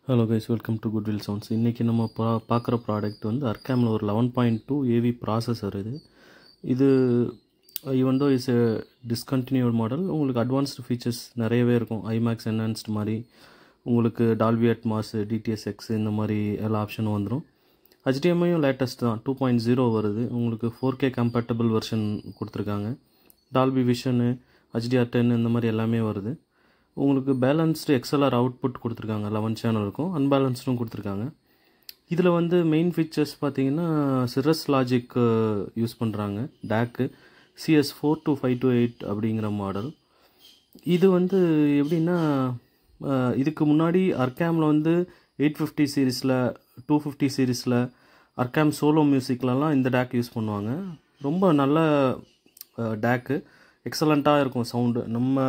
Hello guys, welcome to Goodwill Sounds. இன்றைக்கி நம்ம பார்க்குற ப்ராடக்ட் வந்து அர்கேமில் ஒரு 11.2 ஏவி ப்ராசஸர் இது even though is discontinued model. உங்களுக்கு அட்வான்ஸ்டு ஃபீச்சர்ஸ் நிறையவே இருக்கும். ஐமேக்ஸ் என்ஹான்ஸ்டு மாதிரி உங்களுக்கு டால்பி அட்மாஸ், டிடிஎஸ்எக்ஸ் இந்த மாதிரி எல்லா ஆப்ஷனும் வந்துடும். HDMIயும் லேட்டஸ்ட் தான், 2.0 வருது. உங்களுக்கு 4K கம்பேட்டபிள் வெர்ஷன் கொடுத்துருக்காங்க. டால்பி விஷனு, HDR10 இந்த மாதிரி எல்லாமே வருது. உங்களுக்கு பேலன்ஸ்டு XLR அவுட்புட் கொடுத்துருக்காங்க. 11 சேனல் இருக்கும், அன்பேலன்ஸ்டும் கொடுத்துருக்காங்க. இதில் வந்து மெயின் ஃபீச்சர்ஸ் பார்த்தீங்கன்னா சிரஸ் லாஜிக் யூஸ் பண்ணுறாங்க. டேக்கு CS42528 அப்படிங்கிற மாடல். இது வந்து எப்படின்னா, இதுக்கு முன்னாடி அர்கேமில் வந்து 850 சீரீஸில், 250 சீரீஸில், அர்கேம் சோலோ மியூசிக்லலாம் இந்த டேக் யூஸ் பண்ணுவாங்க. ரொம்ப நல்ல டேக்கு, எக்ஸலண்ட்டாக இருக்கும் சவுண்டு. நம்ம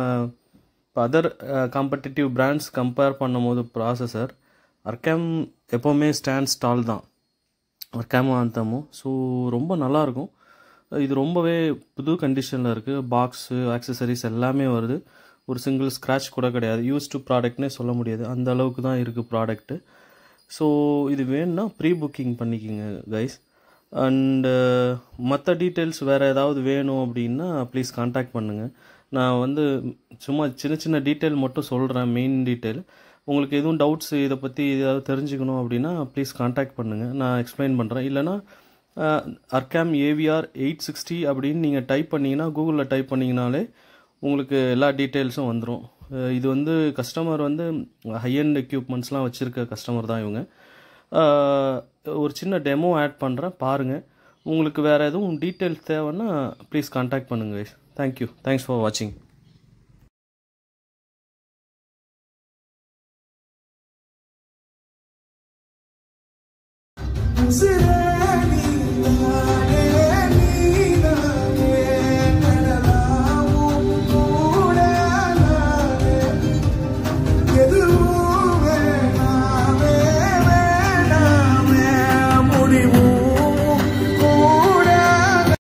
இப்போ அதர் காம்படிட்டிவ் பிராண்ட்ஸ் கம்பேர் பண்ணும் போது ப்ராசஸர் அர்கேம் எப்போவுமே ஸ்டாண்ட்ஸ் டால் தான், அர்கேமும் ஆந்தமும். ஸோ ரொம்ப நல்லாயிருக்கும். இது ரொம்பவே புது கண்டிஷனில் இருக்குது. பாக்ஸு, ஆக்சசரிஸ் எல்லாமே வருது. ஒரு சிங்கிள் ஸ்க்ராட்ச் கூட கிடையாது. யூஸ்டு ப்ராடக்ட்னே சொல்ல முடியாது, அந்த அளவுக்கு தான் இருக்குது ப்ராடக்ட்டு. ஸோ இது வேணும்னா ப்ரீ புக்கிங் பண்ணிக்கோங்க கைஸ். அண்டு மற்ற டீட்டெயில்ஸ் வேறு ஏதாவது வேணும் அப்படின்னா ப்ளீஸ் கான்டாக்ட் பண்ணுங்கள். நான் வந்து சும்மா சின்ன சின்ன டீட்டெயில் மட்டும் சொல்கிறேன், மெயின் டீட்டெயில். உங்களுக்கு எதுவும் டவுட்ஸ் இதை பற்றி ஏதாவது தெரிஞ்சுக்கணும் அப்படின்னா ப்ளீஸ் கான்டாக்ட் பண்ணுங்கள், நான் எக்ஸ்பிளைன் பண்ணுறேன். இல்லைனா அர்கேம் AVR 860 அப்படின்னு நீங்கள் டைப் பண்ணிங்கன்னா, கூகுளில் டைப் பண்ணிங்கனாலே உங்களுக்கு எல்லா டீட்டெயில்ஸும் வந்துடும். இது வந்து கஸ்டமர் வந்து ஹையண்ட் எக்யூப்மெண்ட்ஸ்லாம் வச்சுருக்க கஸ்டமர் தான் இவங்க. ஒரு சின்ன டெமோ ஆட் பண்ணுறேன், பாருங்கள். உங்களுக்கு வேறு எதுவும் டீட்டெயில்ஸ் தேவைன்னா ப்ளீஸ் கான்டாக்ட் பண்ணுங்கள் கைஸ். தேங்க்யூ, தேங்க்ஸ் ஃபார் வாட்சிங்.